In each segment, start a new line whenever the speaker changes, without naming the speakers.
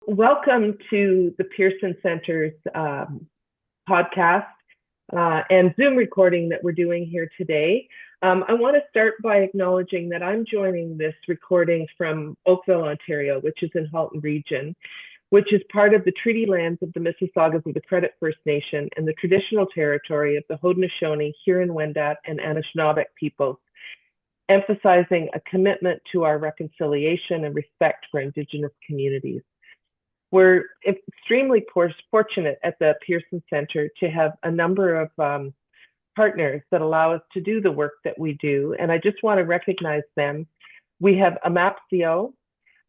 Welcome to the Pearson Center's podcast and Zoom recording that we're doing here today. I want to start by acknowledging that I'm joining this recording from Oakville, Ontario, which is in Halton Region, which is part of the treaty lands of the Mississaugas of the Credit First Nation and the traditional territory of the Haudenosaunee, Huron-Wendat, and Anishinaabeg peoples, emphasizing a commitment to our reconciliation and respect for Indigenous communities. We're extremely fortunate at the Pearson Center to have a number of partners that allow us to do the work that we do, and I just want to recognize them. We have AMAPCO,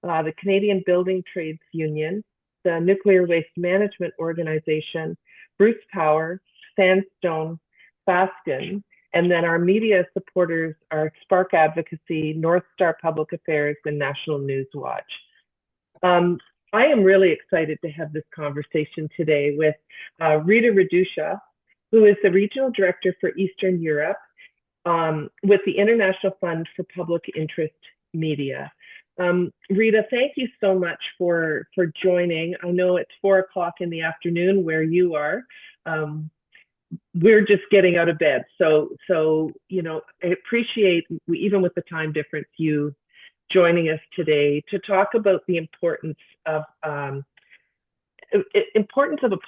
the Canadian Building Trades Union, the Nuclear Waste Management Organization, Bruce Power, Sandstone, Fasken, and then our media supporters are Spark Advocacy, North Star Public Affairs, and National News Watch. I am really excited to have this conversation today with Rita Ruduša, who is the Regional Director for Eastern Europe with the International Fund for Public Interest Media. Rita, thank you so much for joining. I know it's 4 o'clock in the afternoon where you are. We're just getting out of bed. So you know, I appreciate, even with the time difference, you joining us today to talk about the importance of a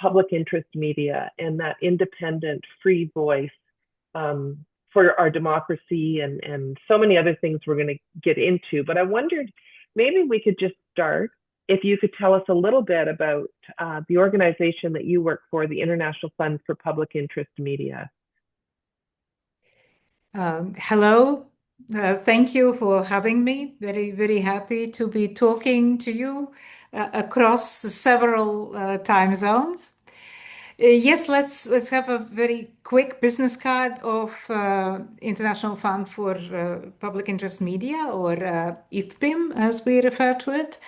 public interest media and that independent, free voice for our democracy and so many other things we're going to get into. But I wondered, maybe we could just start if you could tell us a little bit about the organization that you work for, the International Fund for Public Interest Media.
Hello. Thank you for having me. Very, very happy to be talking to you across several time zones. Yes, let's have a very quick business card of International Fund for Public Interest Media, or IFPIM, as we refer to it.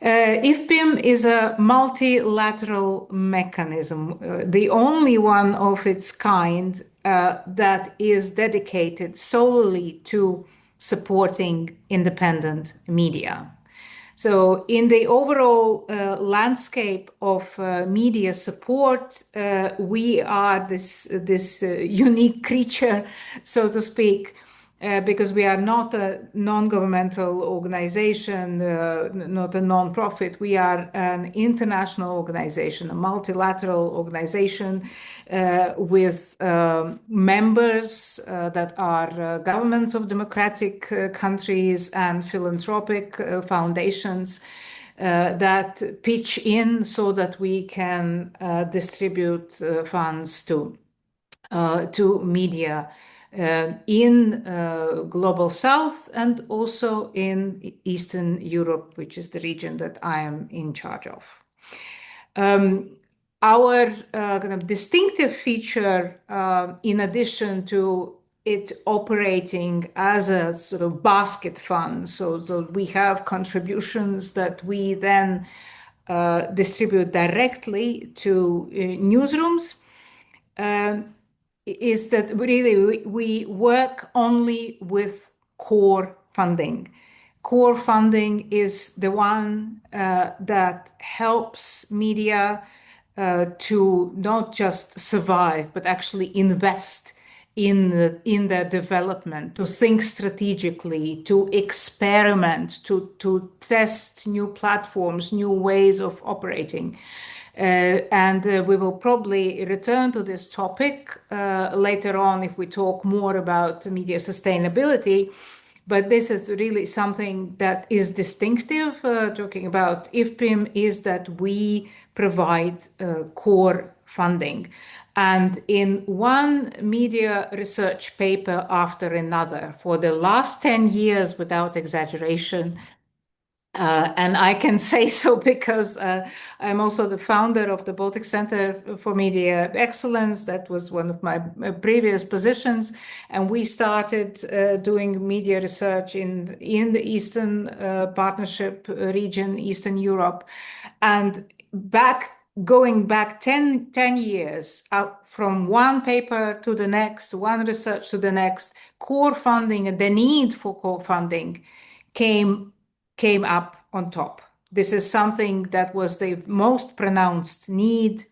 IFPIM is a multilateral mechanism, the only one of its kind that is dedicated solely to supporting independent media. So in the overall landscape of media support, we are this unique creature, so to speak, because we are not a non-governmental organization, not a non-profit. We are an international organization, a multilateral organization with members that are governments of democratic countries and philanthropic foundations that pitch in so that we can distribute funds to media in Global South and also in Eastern Europe, which is the region that I am in charge of. Our kind of distinctive feature, in addition to it operating as a sort of basket fund, so we have contributions that we then distribute directly to newsrooms, is that really we work only with core funding. Core funding is the one that helps media to not just survive, but actually invest in their development, to think strategically, to experiment, to test new platforms, new ways of operating. And we will probably return to this topic later on if we talk more about media sustainability. But this is really something that is distinctive, talking about IFPIM, is that we provide core funding. And in one media research paper after another, for the last 10 years, without exaggeration, and I can say so because I'm also the founder of the Baltic Center for Media Excellence. That was one of my previous positions. And we started doing media research in the Eastern Partnership region, Eastern Europe. And going back 10 years, from one paper to the next, one research to the next, core funding and the need for core funding came up on top. This is something that was the most pronounced need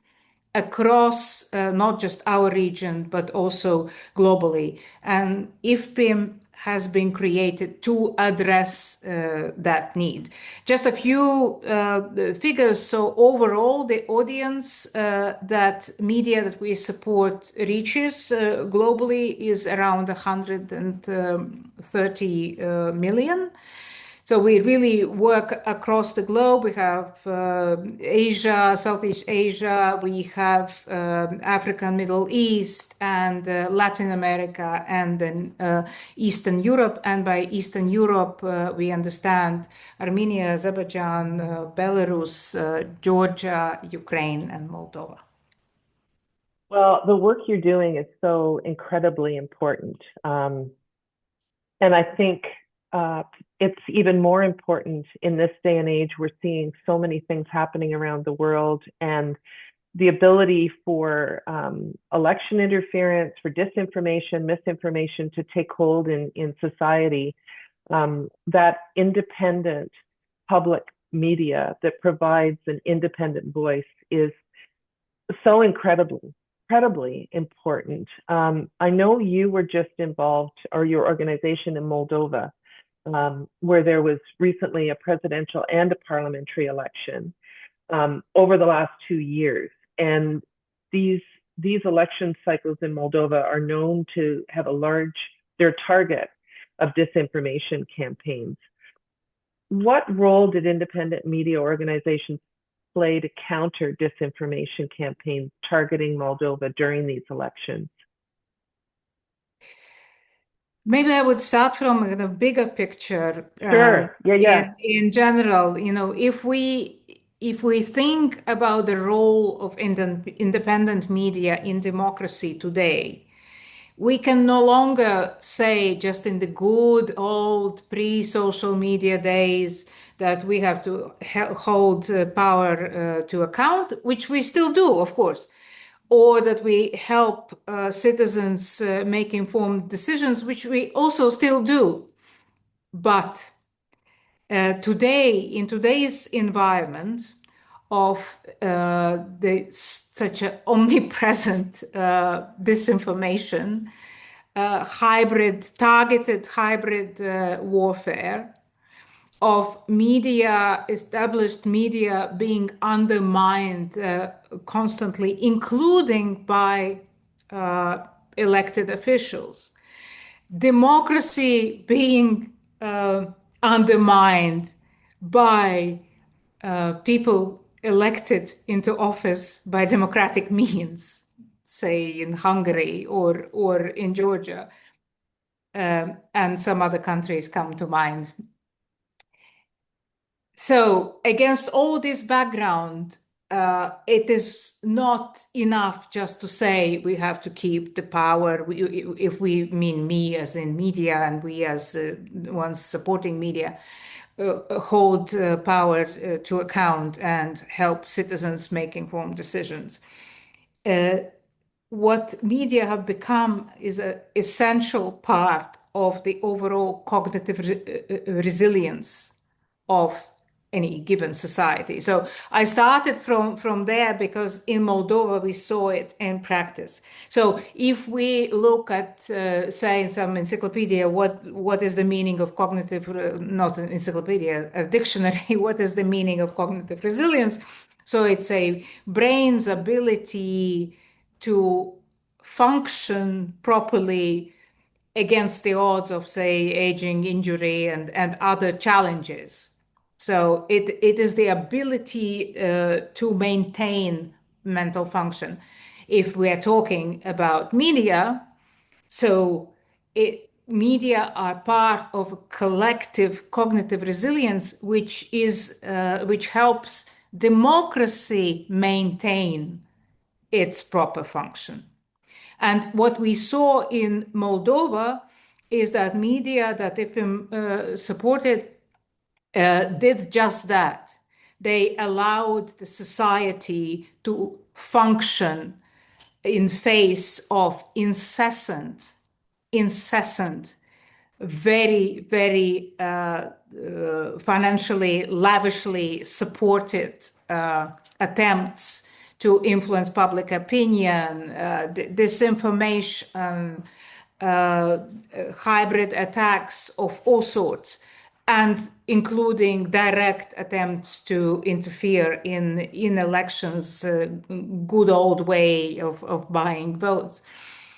across not just our region, but also globally. And IFPIM has been created to address that need. Just a few figures. So overall, the audience that media that we support reaches globally is around 130 million. So we really work across the globe. We have Asia, Southeast Asia, we have Africa and Middle East, and Latin America, and then Eastern Europe. And by Eastern Europe, we understand Armenia, Azerbaijan, Belarus, Georgia, Ukraine, and Moldova.
Well, the work you're doing is so incredibly important. And I think it's even more important in this day and age. We're seeing so many things happening around the world, and the ability for election interference, for disinformation, misinformation to take hold in society, that independent public media that provides an independent voice is so incredibly important. I know you were just involved, or your organization, in Moldova, where there was recently a presidential and a parliamentary election over the last 2 years. And these election cycles in Moldova are known to have they're target of disinformation campaigns. What role did independent media organizations play to counter disinformation campaigns targeting Moldova during these elections?
Maybe I would start from the bigger picture.
Sure. Yeah.
In general, if we think about the role of independent media in democracy today, we can no longer say, just in the good old pre-social media days, that we have to hold power to account, which we still do, of course, or that we help citizens make informed decisions, which we also still do. But today, in today's environment of such an omnipresent disinformation, targeted hybrid warfare, of established media being undermined constantly, including by elected officials, democracy being undermined by people elected into office by democratic means, say in Hungary or in Georgia, and some other countries come to mind. So against all this background, it is not enough just to say we have to keep the power. If we mean me as in media, and we as ones supporting media, hold power to account and help citizens make informed decisions. What media have become is an essential part of the overall cognitive resilience of any given society. So I started from there because in Moldova we saw it in practice. So if we look at, say, in some encyclopedia, what is the meaning of cognitive, not an encyclopedia, a dictionary, what is the meaning of cognitive resilience? So it's a brain's ability to function properly against the odds of, say, aging, injury, and other challenges. So it is the ability to maintain mental function. If we are talking about media, so media are part of a collective cognitive resilience, which helps democracy maintain its proper function. And what we saw in Moldova is that media that IFPIM supported did just that. They allowed the society to function in face of incessant very, very financially lavishly supported attempts to influence public opinion, disinformation, hybrid attacks of all sorts, and including direct attempts to interfere in elections, good old way of buying votes.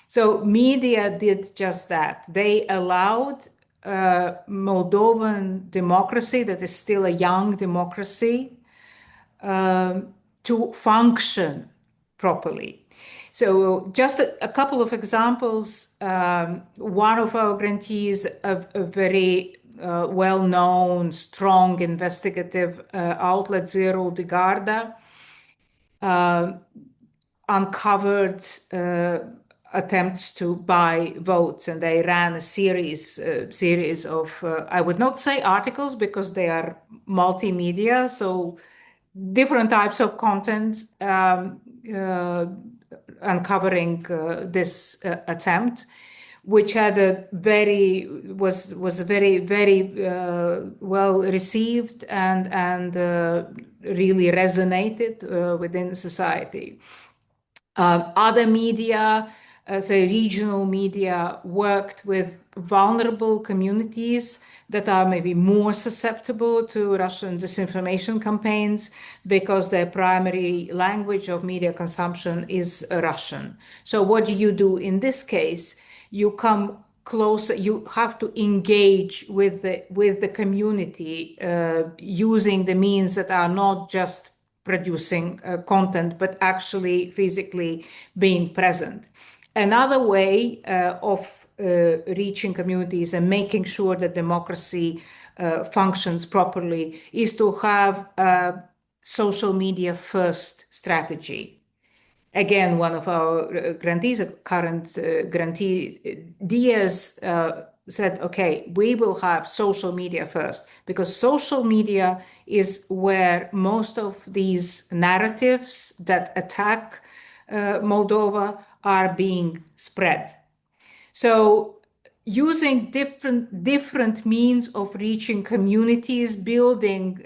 So media did just that. They allowed Moldovan democracy, that is still a young democracy, to function properly. So just a couple of examples. One of our grantees, a very well-known, strong investigative outlet, Zero de Garda, uncovered attempts to buy votes, and they ran a series of I would not say articles because they are multimedia, so different types of content uncovering this attempt, which had was very well received and really resonated within society. Other media, say regional media, worked with vulnerable communities that are maybe more susceptible to Russian disinformation campaigns because their primary language of media consumption is Russian. So what do you do in this case? You come closer, you have to engage with the community using the means that are not just producing content, but actually physically being present. Another way of reaching communities and making sure that democracy functions properly is to have a social media first strategy. Again, one of our grantees, a current grantee, Diaz, said, okay, we will have social media first, because social media is where most of these narratives that attack Moldova are being spread. So using different means of reaching communities, building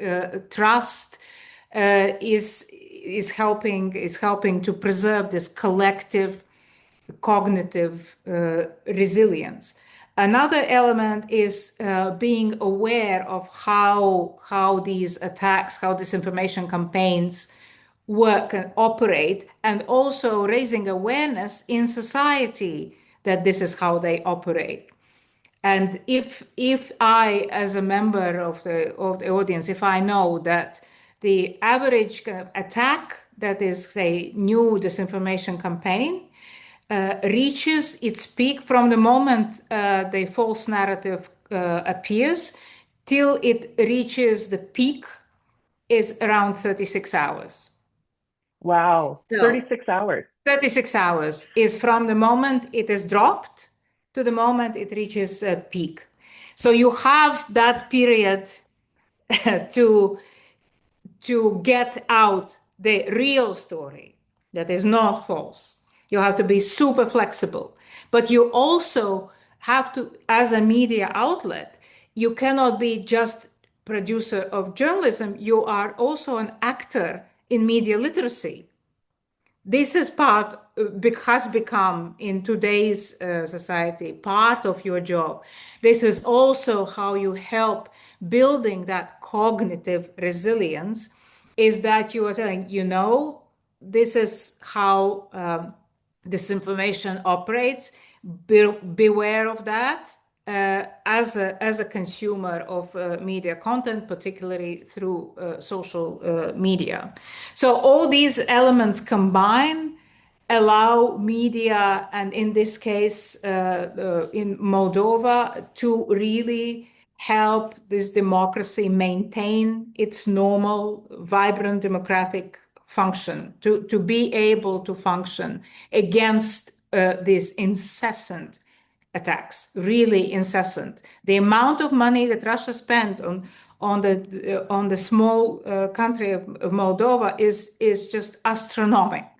trust is helping to preserve this collective cognitive resilience. Another element is being aware of how these attacks, how disinformation campaigns work and operate, and also raising awareness in society that this is how they operate. And if I, as a member of the audience, if I know that the average kind of attack that is, say, new disinformation campaign reaches its peak from the moment the false narrative appears till it reaches the peak is around 36 hours.
Wow,
So
36 hours.
36 hours is from the moment it is dropped to the moment it reaches a peak. So you have that period to get out the real story that is not false. You have to be super flexible, but you also have to, as a media outlet, you cannot be just producer of journalism. You are also an actor in media literacy. This is has become in today's society part of your job. This is also how you help building that cognitive resilience, is that you are saying, this is how disinformation operates. Beware of that. As a consumer of media content, particularly through social media. So all these elements combined allow media, and in this case, in Moldova, to really help this democracy maintain its normal, vibrant democratic function, to be able to function against this incessant attacks, really incessant. The amount of money that Russia spent on the small country of Moldova is just astronomical,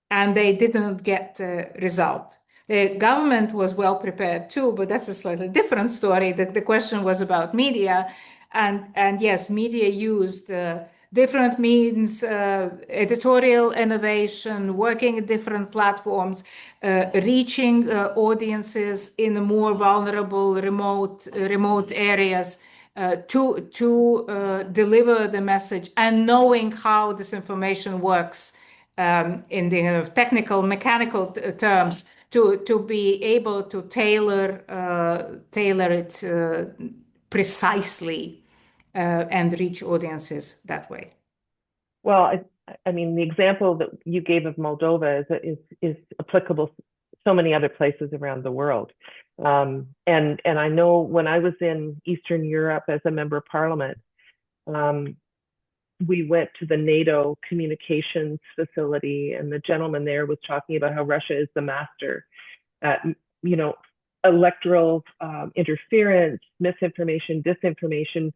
and they didn't get a result. The government was well prepared too, but that's a slightly different story. The question was about media, and yes, media used different means, editorial innovation, working at different platforms, reaching audiences in the more vulnerable, remote areas to deliver the message, and knowing how disinformation works in the technical, mechanical terms, to be able to tailor it precisely and reach audiences that way.
Well, I mean, the example that you gave of Moldova is applicable so many other places around the world. And I know when I was in Eastern Europe as a member of parliament, we went to the NATO communications facility, and the gentleman there was talking about how Russia is the master at, electoral interference, misinformation, disinformation,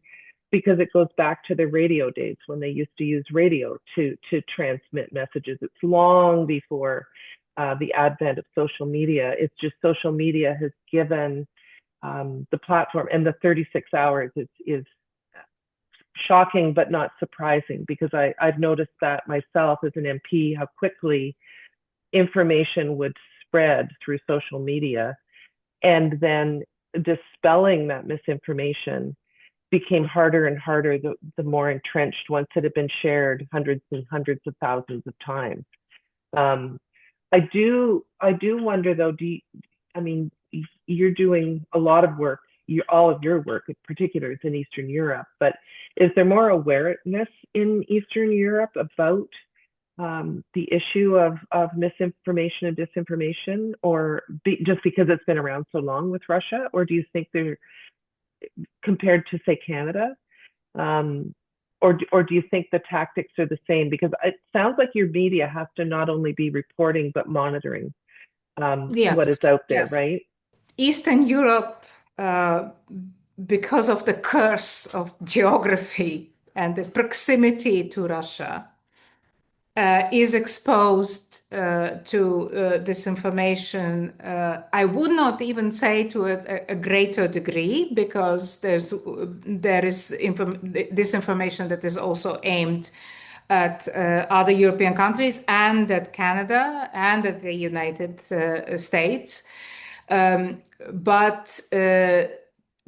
because it goes back to the radio days when they used to use radio to transmit messages. It's long before the advent of social media. It's just social media has given the platform, and the 36 hours is shocking but not surprising, because I've noticed that myself as an MP, how quickly information would spread through social media, and then dispelling that misinformation became harder and harder the more entrenched once it had been shared hundreds and hundreds of thousands of times. I do wonder though, you're doing a lot of work, all of your work in particular is in Eastern Europe, but is there more awareness in Eastern Europe about the issue of misinformation and disinformation, or just because it's been around so long with Russia? Or do you think they're, compared to say Canada, or do you think the tactics are the same? Because it sounds like your media has to not only be reporting but monitoring what is out there, right?
Eastern Europe, because of the curse of geography and the proximity to Russia, is exposed to disinformation. I would not even say to a greater degree, because there is disinformation that is also aimed at other European countries and at Canada and at the United States. But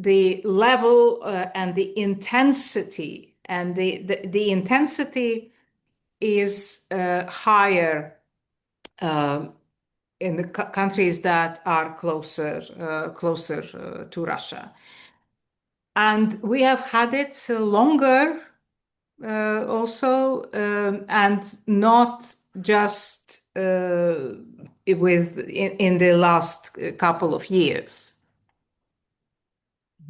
the level and the intensity, and the intensity is higher in the countries that are closer to Russia. And we have had it longer also, and not just in the last couple of years.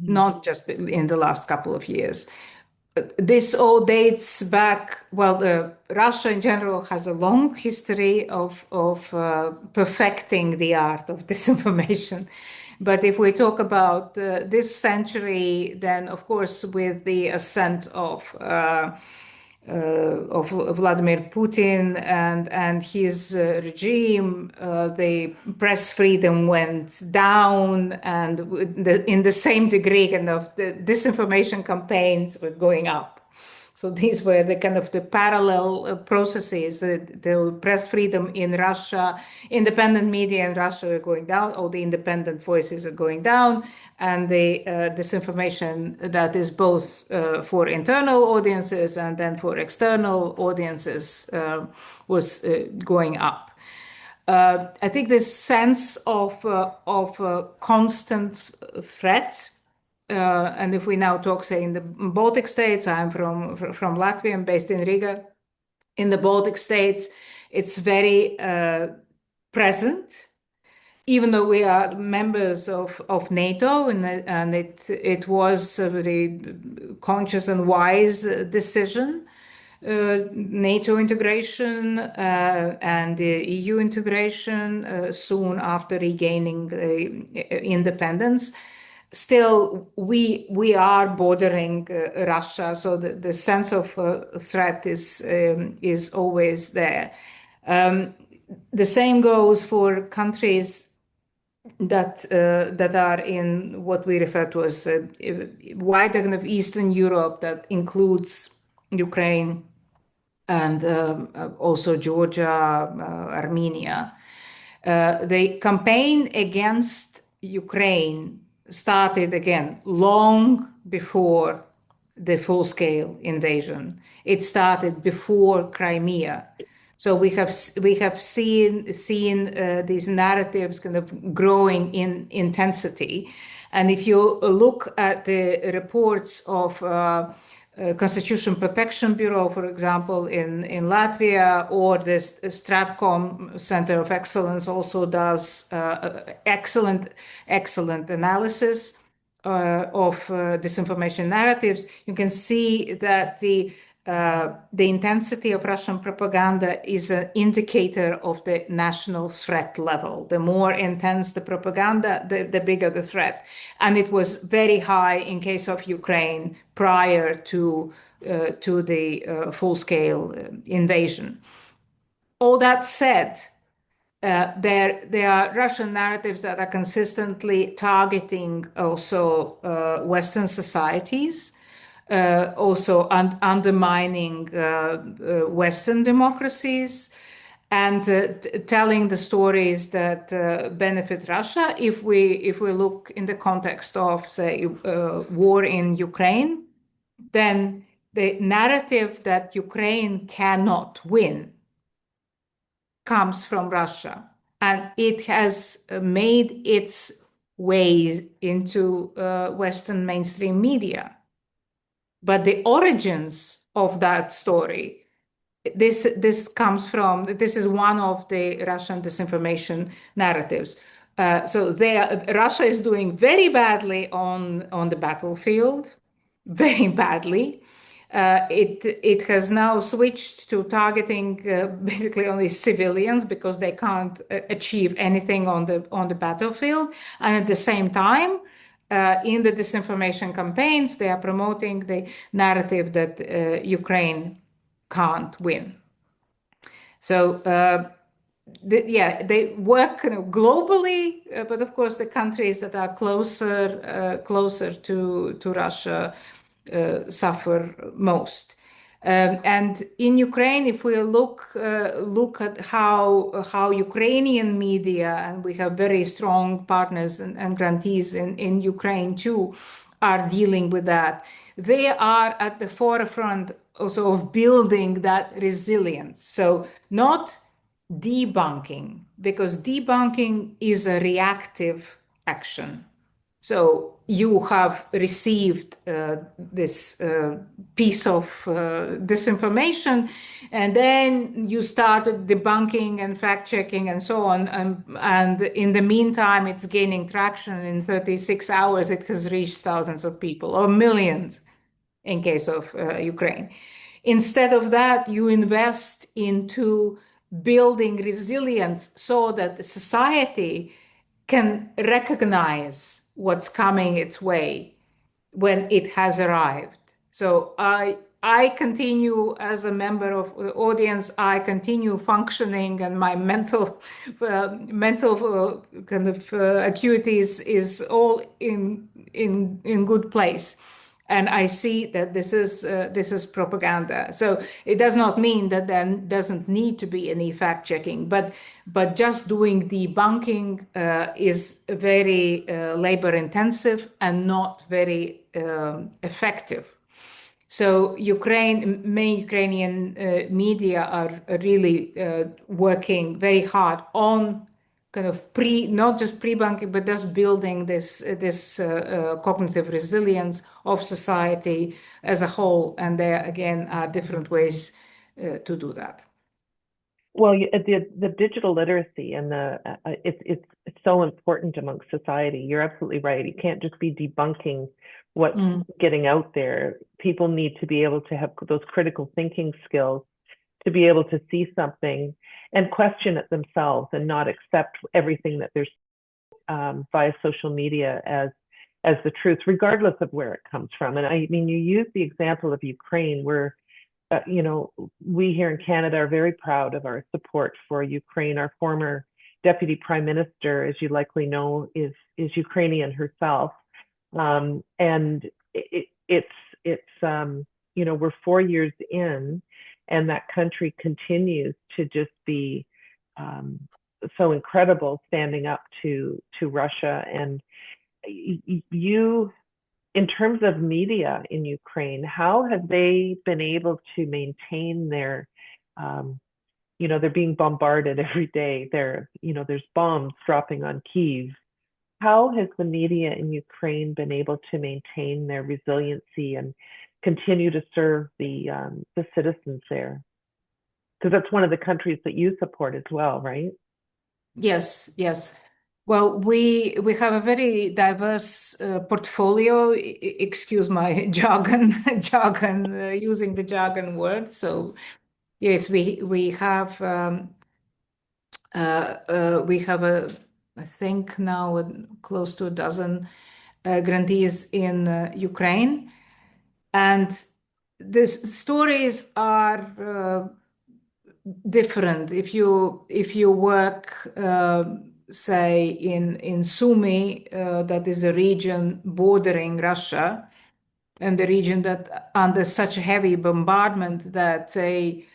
Not just in the last couple of years. This all dates back, Russia in general has a long history of perfecting the art of disinformation. But if we talk about this century, then of course with the ascent of Vladimir Putin and his regime, the press freedom went down, and in the same degree, kind of the disinformation campaigns were going up. So these were the kind of the parallel processes. The press freedom in Russia, independent media in Russia are going down, all the independent voices are going down, and the disinformation that is both for internal audiences and then for external audiences was going up. I think this sense of constant threat. And if we now talk, say, in the Baltic states, I'm from Latvia, I'm based in Riga. In the Baltic states, it's very present, even though we are members of NATO, and it was a very conscious and wise decision. NATO integration and EU integration soon after regaining independence. Still, we are bordering Russia, so the sense of threat is always there. The same goes for countries that are in what we refer to as wider kind of Eastern Europe that includes Ukraine and also Georgia, Armenia. The campaign against Ukraine started again long before the full-scale invasion. It started before Crimea. So we have seen these narratives kind of growing in intensity, and if you look at the reports of Constitution Protection Bureau, for example, in Latvia, or this Stratcom Center of Excellence also does excellent analysis of disinformation narratives. You can see that the intensity of Russian propaganda is an indicator of the national threat level. The more intense the propaganda, the bigger the threat. And it was very high in case of Ukraine prior to the full-scale invasion. All that said, there are Russian narratives that are consistently targeting also Western societies, also undermining Western democracies, and telling the stories that benefit Russia. If we look in the context of, say, war in Ukraine, then the narrative that Ukraine cannot win comes from Russia, and it has made its ways into Western mainstream media. But the origins of that story, this is one of the Russian disinformation narratives. So Russia is doing very badly on the battlefield, very badly. It has now switched to targeting basically only civilians because they can't achieve anything on the battlefield, and at the same time, in the disinformation campaigns, they are promoting the narrative that Ukraine can't win. So they work kind of globally, but of course the countries that are closer to Russia suffer most. And in Ukraine, if we look at how Ukrainian media, and we have very strong partners and grantees in Ukraine too, are dealing with that, they are at the forefront also of building that resilience. So not debunking, because debunking is a reactive action. So you have received this piece of disinformation, and then you started debunking and fact-checking and so on. And in the meantime, it's gaining traction. In 36 hours, it has reached thousands of people, or millions in case of Ukraine. Instead of that, you invest into building resilience so that the society can recognize what's coming its way when it has arrived. So I continue as a member of the audience. I continue functioning, and my mental kind of acuity is all in good place. And I see that this is propaganda. So it does not mean that there doesn't need to be any fact checking, but just doing debunking is very labor intensive and not very effective. So many Ukrainian media are really working very hard on kind of not just pre-banking, but just building this cognitive resilience of society as a whole. And there again are different ways to do that.
Well, the digital literacy and it's so important amongst society. You're absolutely right. You can't just be debunking what's getting out there. People need to be able to have those critical thinking skills to be able to see something and question it themselves, and not accept everything that there's via social media as the truth, regardless of where it comes from. And I mean, you use the example of Ukraine, where we here in Canada are very proud of our support for Ukraine. Our former deputy prime minister, as you likely know, is Ukrainian herself. And it's we're 4 years in, and that country continues to just be so incredible, standing up to Russia. And you, in terms of media in Ukraine, how have they been able to maintain their they're being bombarded every day. There's bombs dropping on Kyiv. How has the media in Ukraine been able to maintain their resiliency and continue to serve the citizens there? Because that's one of the countries that you support as well, right?
Yes, yes. Well, we have a very diverse portfolio. Excuse my jargon, using the jargon word. So yes, we have I think now close to a dozen grantees in Ukraine, and the stories are different. If you work, say in Sumy, that is a region bordering Russia, and the region that under such heavy bombardment that say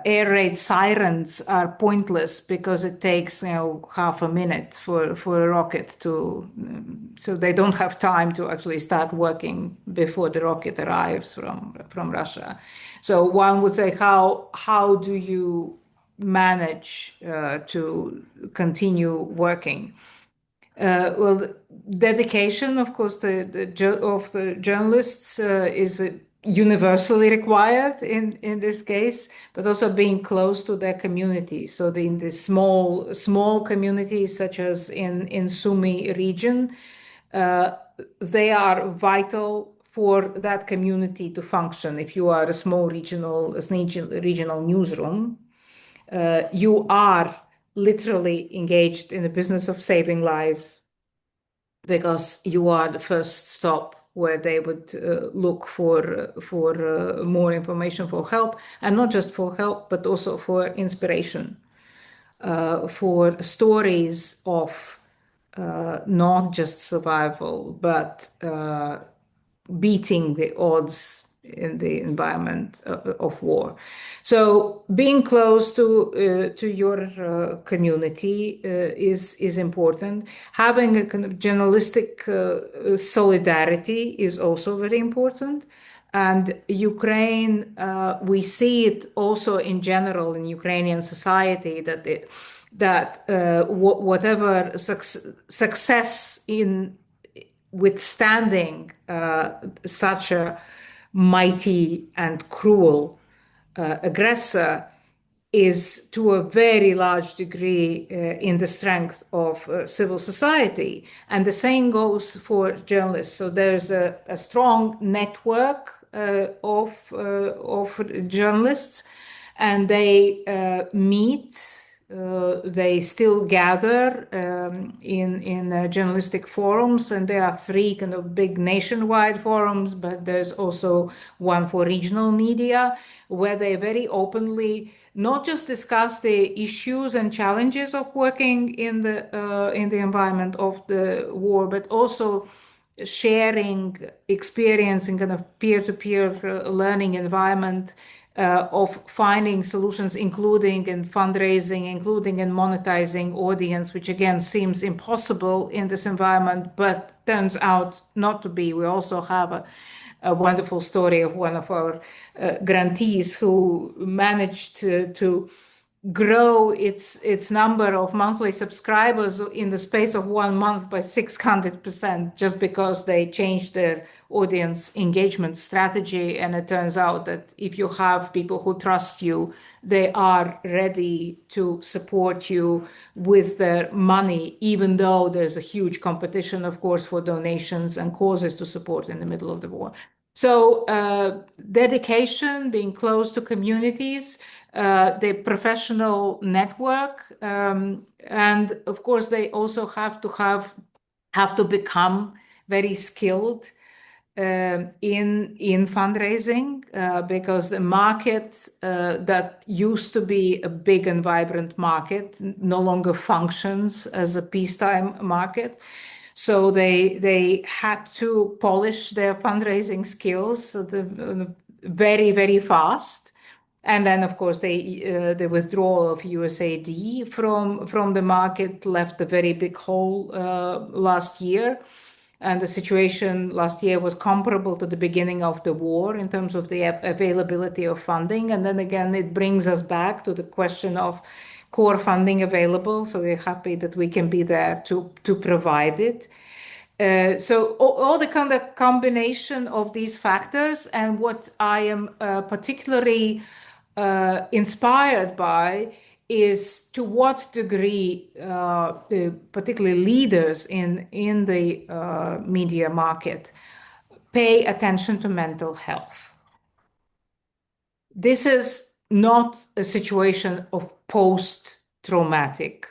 air raid sirens are pointless because it takes half a minute for a rocket to so they don't have time to actually start working before the rocket arrives from Russia. So one would say, how do you manage to continue working? Well, dedication, of course, of the journalists is universally required in this case, but also being close to their community. So in the small communities, such as in Sumy region, they are vital for that community to function. If you are a small regional newsroom, you are literally engaged in the business of saving lives, because you are the first stop where they would look for more information, for help, and not just for help, but also for inspiration, for stories of not just survival, but beating the odds in the environment of war. So being close to your community is important. Having a kind of journalistic solidarity is also very important. And Ukraine, we see it also in general in Ukrainian society that whatever success in withstanding such a mighty and cruel aggressor is to a very large degree in the strength of civil society. And the same goes for journalists. So there's a strong network of journalists, and they meet. They still gather in journalistic forums, and there are three kind of big nationwide forums, but there's also one for regional media, where they very openly not just discuss the issues and challenges of working in the environment of the war, but also sharing experience in kind of peer-to-peer learning environment, of finding solutions, including in fundraising, including in monetizing audience, which again seems impossible in this environment, but turns out not to be. We also have a wonderful story of one of our grantees who managed to grow its number of monthly subscribers in the space of 1 month by 600%, just because they changed their audience engagement strategy. And it turns out that if you have people who trust you, they are ready to support you with their money, even though there's a huge competition, of course, for donations and causes to support in the middle of the war. So dedication, being close to communities, the professional network, and of course they also have to become very skilled in fundraising because the market that used to be a big and vibrant market no longer functions as a peacetime market. So they had to polish their fundraising skills very, very fast. And then, of course, the withdrawal of USAID from the market left a very big hole last year. And the situation last year was comparable to the beginning of the war in terms of the availability of funding. And then again, it brings us back to the question of core funding available. So we're happy that we can be there to provide it. So all the kind of combination of these factors, and what I am particularly inspired by is to what degree particularly leaders in the media market pay attention to mental health. This is not a situation of post-traumatic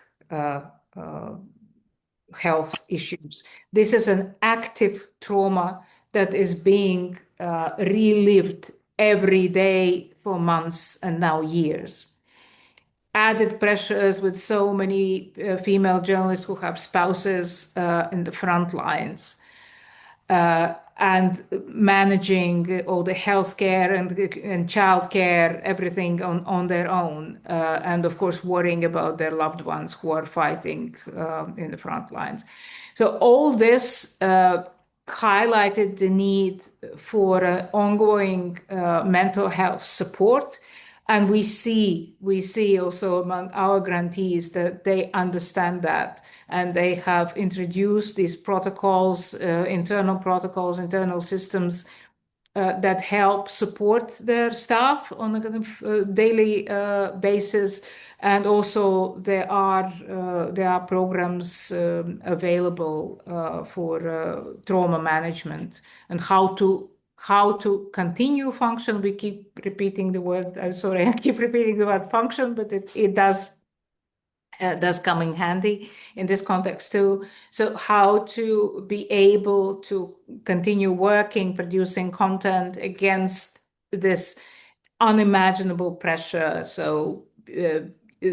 health issues. This is an active trauma that is being relived every day for months and now years. Added pressures with so many female journalists who have spouses in the front lines, and managing all the healthcare and childcare, everything on their own, and of course worrying about their loved ones who are fighting in the front lines. So all this highlighted the need for ongoing mental health support. And we see also among our grantees that they understand that, and they have introduced these protocols, internal systems that help support their staff on a kind of daily basis. And also there are programs available for trauma management and how to continue function. We keep repeating the word, I'm sorry, I keep repeating the word function, but it does come in handy in this context too. So how to be able to continue working, producing content against this unimaginable pressure. So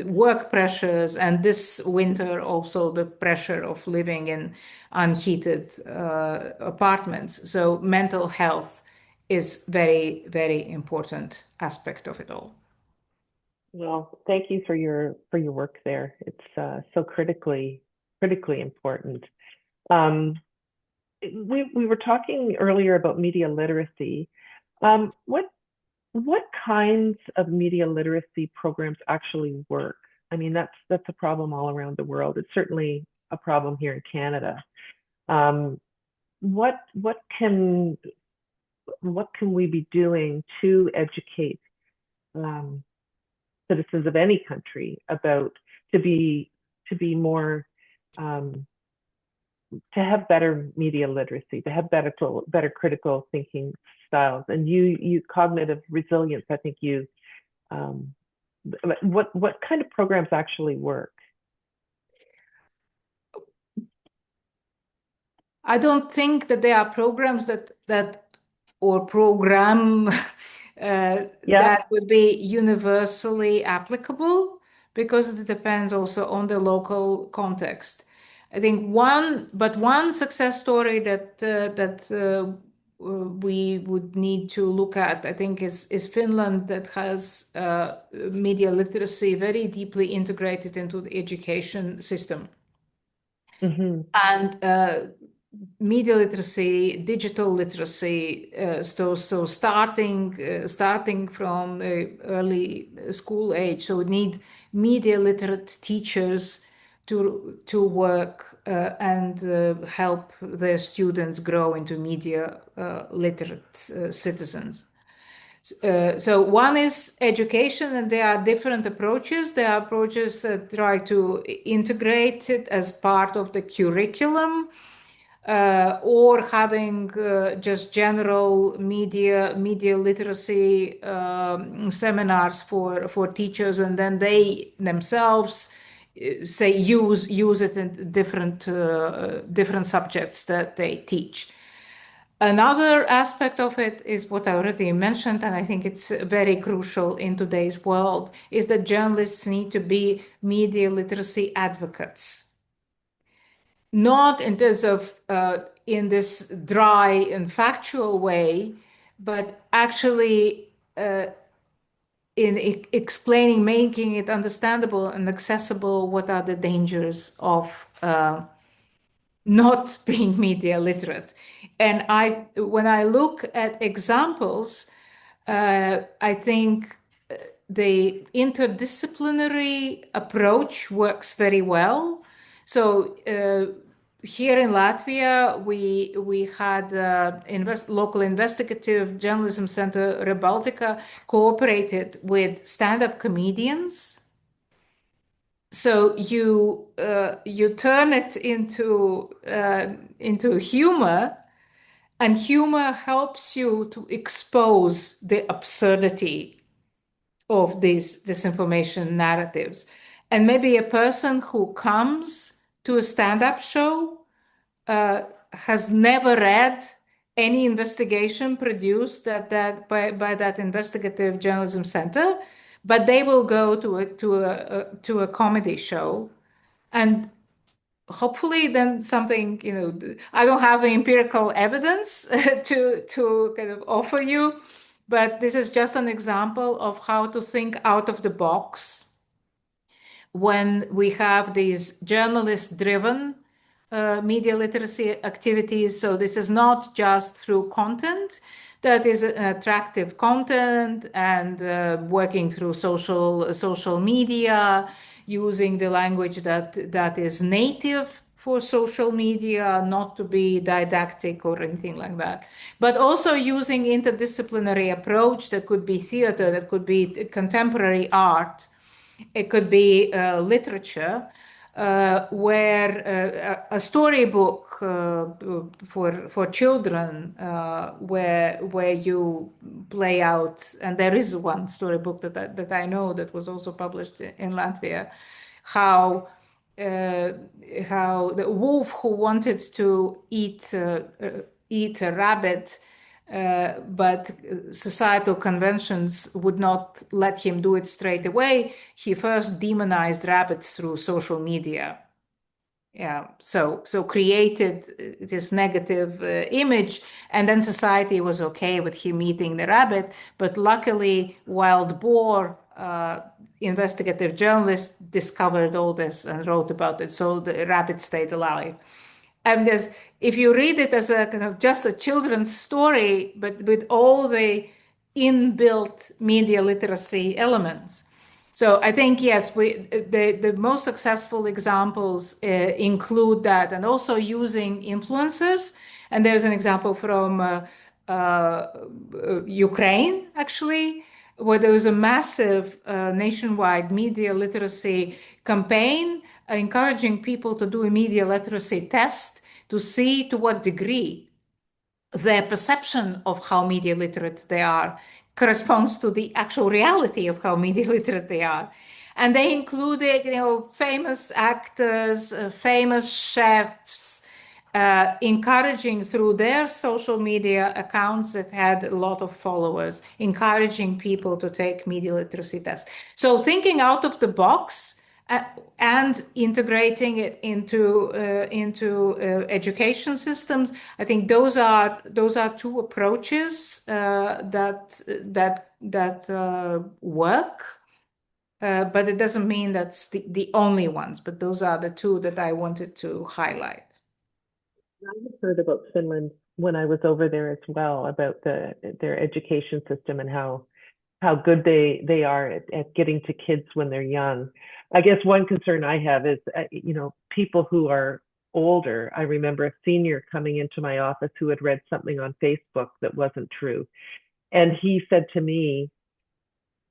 work pressures, and this winter also the pressure of living in unheated apartments. So mental health is very, very important aspect of it all.
Well, thank you for your work there. It's so critically important. We were talking earlier about media literacy. What kinds of media literacy programs actually work? I mean, that's a problem all around the world. It's certainly a problem here in Canada. What can we be doing to educate citizens of any country about to be more to have better media literacy, to have better critical thinking styles, and you cognitive resilience. I think you what kind of programs actually work?
I don't think that there are programs that or program that would be universally applicable, because it depends also on the local context. I think one success story that we would need to look at, I think, is Finland, that has media literacy very deeply integrated into the education system.
Mm-hmm.
And media literacy, digital literacy, so starting from early school age. So we need media literate teachers to work and help their students grow into media literate citizens. So one is education, and there are different approaches. There are approaches that try to integrate it as part of the curriculum, or having just general media literacy seminars for teachers, and then they themselves say use it in different subjects that they teach. Another aspect of it is what I already mentioned, and I think it's very crucial in today's world, is that journalists need to be media literacy advocates. Not in terms of in this dry and factual way, but actually in explaining, making it understandable and accessible what are the dangers of not being media literate. And when I look at examples, I think the interdisciplinary approach works very well. So here in Latvia, we had local investigative journalism center Rebaltica cooperated with stand-up comedians. So you turn it into humor, and humor helps you to expose the absurdity of these disinformation narratives. And maybe a person who comes to a stand-up show has never read any investigation produced by that investigative journalism center, but they will go to a comedy show, and hopefully then something, I don't have empirical evidence to kind of offer you, but this is just an example of how to think out of the box when we have these journalist-driven media literacy activities. So this is not just through content that is attractive content and working through social media, using the language that is native for social media, not to be didactic or anything like that, but also using interdisciplinary approach that could be theater, that could be contemporary art, it could be literature, where a storybook for children, where you play out, and there is one storybook that I know that was also published in Latvia, how the wolf who wanted to eat a rabbit, but societal conventions would not let him do it straight away. He first demonized rabbits through social media. Yeah, so created this negative image, and then society was okay with him eating the rabbit. But luckily, wild boar investigative journalists discovered all this and wrote about it, so the rabbit stayed alive. And if you read it as a kind of just a children's story, but with all the inbuilt media literacy elements. So I think, yes, the most successful examples include that, and also using influencers. And there's an example from Ukraine, actually, where there was a massive nationwide media literacy campaign encouraging people to do a media literacy test to see to what degree their perception of how media literate they are corresponds to the actual reality of how media literate they are. And they included, famous actors, famous chefs, encouraging through their social media accounts that had a lot of followers, encouraging people to take media literacy tests. So thinking out of the box and integrating it into education systems, I think those are two approaches that work. But it doesn't mean that's the only ones. But those are the two that I wanted to highlight.
I had heard about Finland when I was over there as well, about their education system and how good they are at getting to kids when they're young. I guess one concern I have is, people who are older. I remember a senior coming into my office who had read something on Facebook that wasn't true. And he said to me,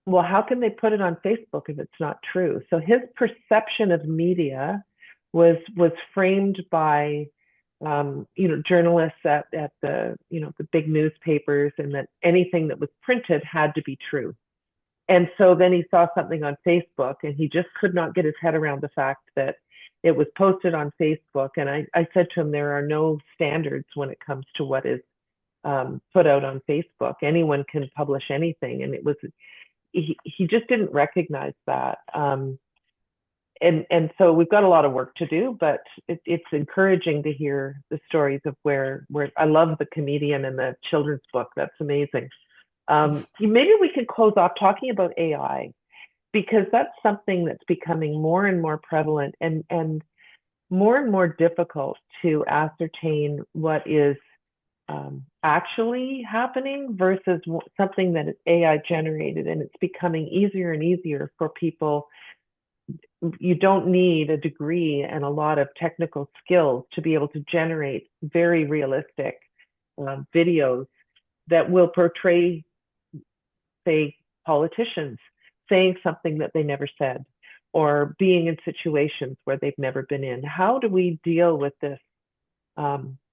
well, how can they put it on Facebook if it's not true? So his perception of media was framed by journalists at the the big newspapers, and that anything that was printed had to be true. And so then he saw something on Facebook, and he just could not get his head around the fact that it was posted on Facebook. And I said to him, there are no standards when it comes to what is put out on Facebook. Anyone can publish anything, and he just didn't recognize that. And so we've got a lot of work to do, but it's encouraging to hear the stories of where I love the comedian and the children's book. That's amazing. Maybe we could close off talking about AI, because that's something that's becoming more and more prevalent and more difficult to ascertain what is actually happening versus something that is AI generated. And it's becoming easier and easier for people. You don't need a degree and a lot of technical skills to be able to generate very realistic videos that will portray, say, politicians saying something that they never said, or being in situations where they've never been in. How do we deal with this,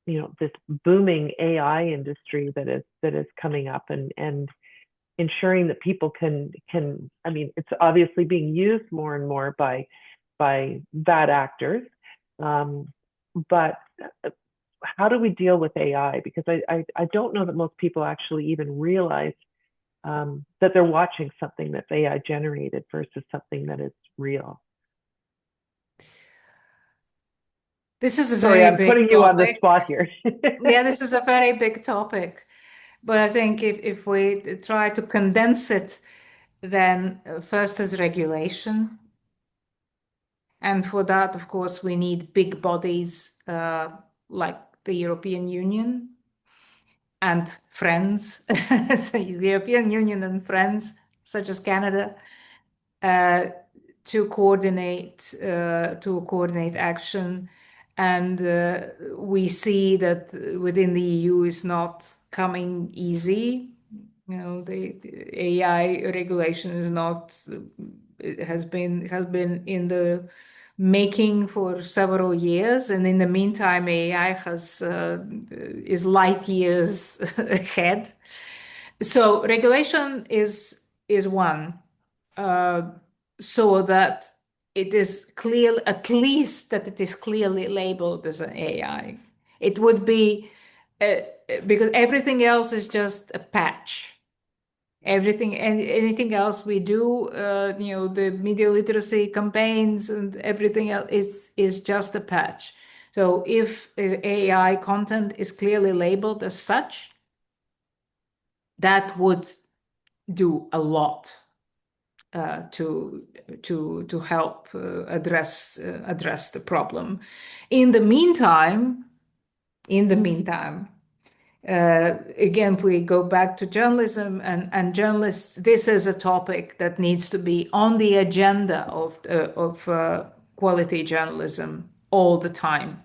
this booming AI industry that is coming up, and ensuring that people can, I mean, it's obviously being used more and more by bad actors, but how do we deal with AI? Because I don't know that most people actually even realize that they're watching something that's AI generated versus something that is real.
This is a
Sorry,
very
I'm
big
putting you on the
topic.
spot here.
Yeah, this is a very big topic. But I think if we try to condense it, then first is regulation. And for that, of course, we need big bodies like the European Union and friends, so the European Union and friends, such as Canada, to coordinate action. And we see that within the EU is not coming easy. You know, the AI regulation is not, it has been in the making for several years, and in the meantime, AI is light years ahead. So regulation is one, so that it is clear, at least that it is clearly labeled as an AI. It would be because everything else is just a patch. Everything and anything else we do, the media literacy campaigns and everything else is just a patch. So if AI content is clearly labeled as such, that would do a lot to help address the problem. In the meantime, again, if we go back to journalism and journalists, this is a topic that needs to be on the agenda of quality journalism all the time,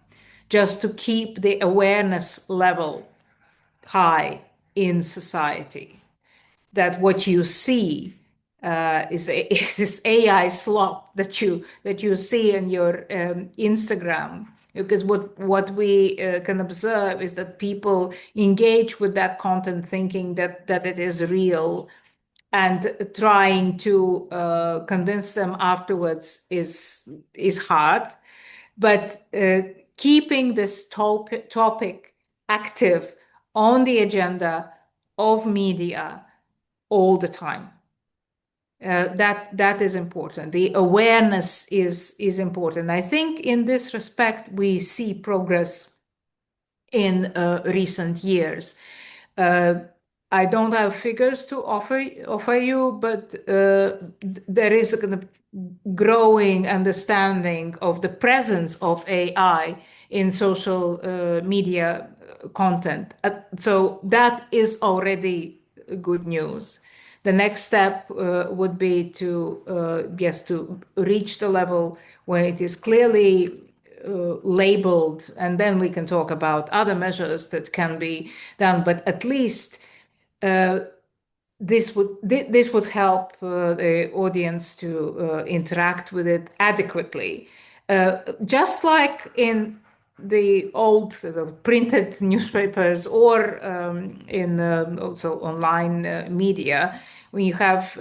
just to keep the awareness level high in society. That what you see is this AI slop that you see in your Instagram. Because what we can observe is that people engage with that content thinking that it is real, and trying to convince them afterwards is hard. But keeping this topic active on the agenda of media all the time. That is important. The awareness is important. I think in this respect, we see progress in recent years. I don't have figures to offer you, but there is a kind of growing understanding of the presence of AI in social media content. So that is already good news. The next step would be to reach the level where it is clearly labeled, and then we can talk about other measures that can be done. But at least this would help the audience to interact with it adequately, just like in the old sort of printed newspapers, or in also online media. When you have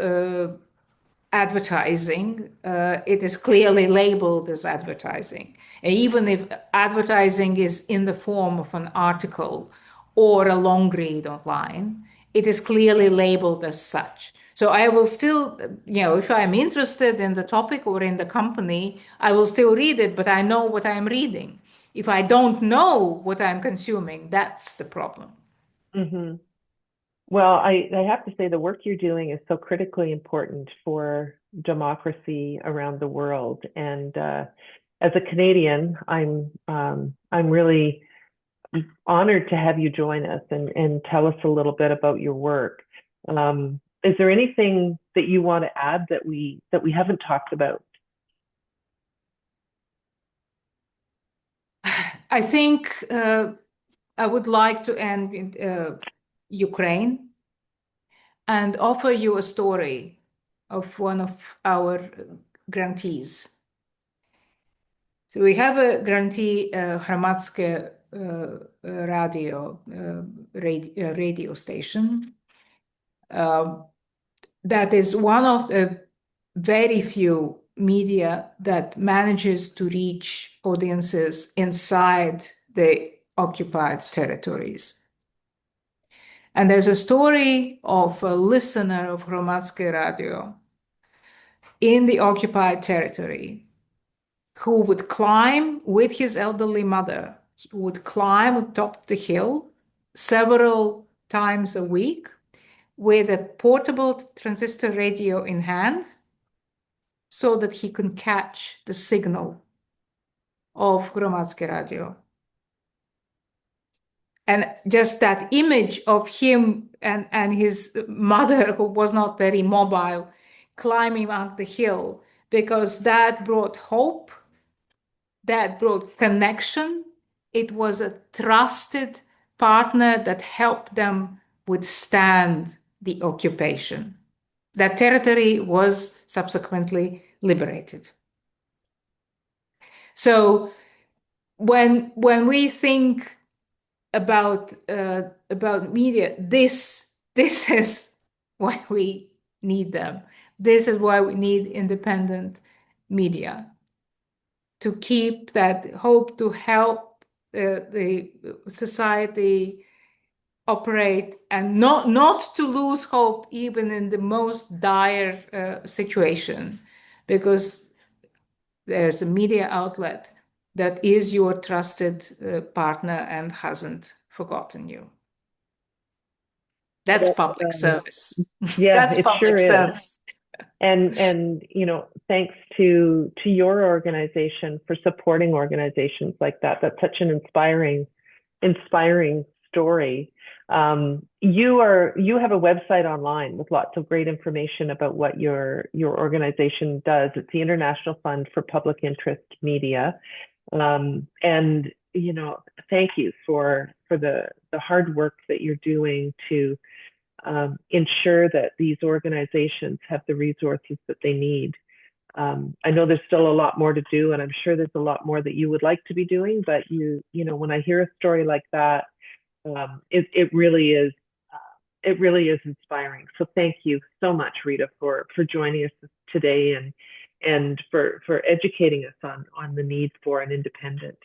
advertising, it is clearly labeled as advertising. And even if advertising is in the form of an article or a long read online. It is clearly labeled as such. So I will still, if I'm interested in the topic or in the company, I will still read it, but I know what I'm reading. If I don't know what I'm consuming, that's the problem.
Mm-hmm. Well, I have to say the work you're doing is so critically important for democracy around the world. And as a Canadian, I'm really honored to have you join us and tell us a little bit about your work. Is there anything that you want to add that we haven't talked about?
I think I would like to end with Ukraine and offer you a story of one of our grantees. So we have a grantee, Hromadske radio station. That is one of the very few media that manages to reach audiences inside the occupied territories. And there's a story of a listener of Hromadske radio in the occupied territory who would climb with his elderly mother, he would climb atop the hill several times a week with a portable transistor radio in hand so that he can catch the signal of Hromadske radio. And just that image of him and his mother, who was not very mobile, climbing up the hill, because that brought hope, that brought connection. It was a trusted partner that helped them withstand the occupation. That territory was subsequently liberated. So when we think about media, this is why we need them. This is why we need independent media, to keep that hope, to help the society operate, and not to lose hope even in the most dire situation, because there's a media outlet that is your trusted partner and hasn't forgotten you. That's public service.
Yeah,
That's
it
public
sure is.
service.
And thanks to your organization for supporting organizations like that. That's such an inspiring story. You have a website online with lots of great information about what your organization does. It's the International Fund for Public Interest Media. And thank you for the hard work that you're doing to ensure that these organizations have the resources that they need. I know there's still a lot more to do, and I'm sure there's a lot more that you would like to be doing, but when I hear a story like that, it really is inspiring. So thank you so much, Rita, for joining us today and for educating us on the need for an independent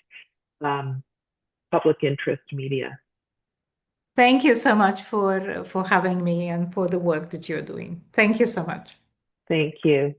public interest media.
Thank you so much for having me and for the work that you're doing. Thank you so much.
Thank you.